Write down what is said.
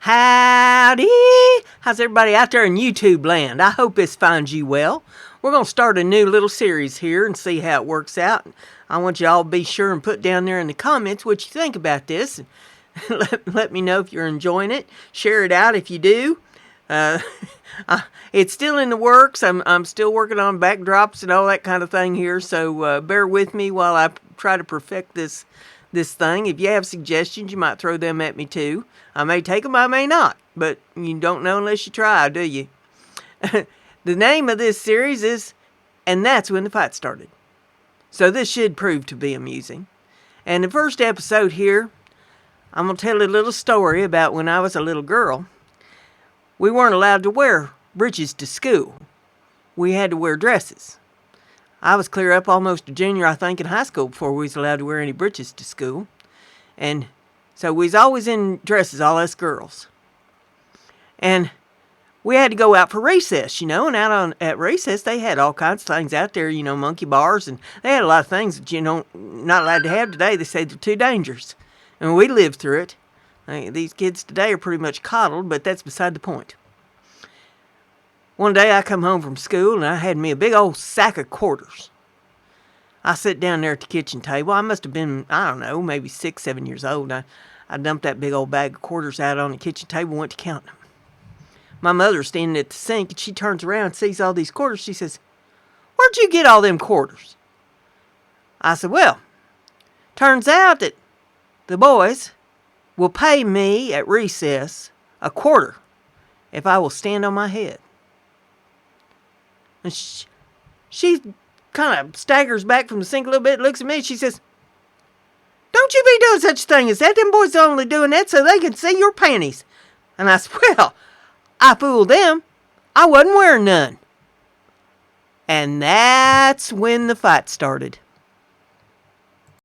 Howdy! How's everybody out there in YouTube land? I hope this finds you well. We're going to start a new little series here and see how it works out. I want you all to be sure and put down there in the comments what you think about this. Let me know if you're enjoying it. Share it out if you do. It's still in the works. I'm still working on backdrops and all that kind of thing here, so bear with me while I try to perfect this thing. If you have suggestions, you might throw them at me too. I may take them, I may not, but you don't know unless you try, do you? The name of this series is And That's When the Fight Started. So this should prove to be amusing. And the first episode here, I'm going to tell a little story about when I was a little girl. We weren't allowed to wear breeches to school. We had to wear dresses. I was clear up almost a junior, I think, in high school before we was allowed to wear any breeches to school. And so we was always in dresses, all us girls. And we had to go out for recess, and out at recess they had all kinds of things out there, monkey bars, and they had a lot of things that, not allowed to have today. They say they're too dangerous. And we lived through it. These kids today are pretty much coddled, but that's beside the point. One day I come home from school and I had me a big old sack of quarters. I sat down there at the kitchen table. I must have been, I don't know, maybe 6, 7 years old. I dumped that big old bag of quarters out on the kitchen table and went to count them. My mother's standing at the sink and she turns around and sees all these quarters. She says, "Where'd you get all them quarters?" I said, "Well, turns out that the boys will pay me at recess a quarter if I will stand on my head." And she kind of staggers back from the sink a little bit, looks at me, and she says, "Don't you be doing such a thing as that. Them boys are only doing that so they can see your panties." And I said, "Well, I fooled them. I wasn't wearing none." And that's when the fight started.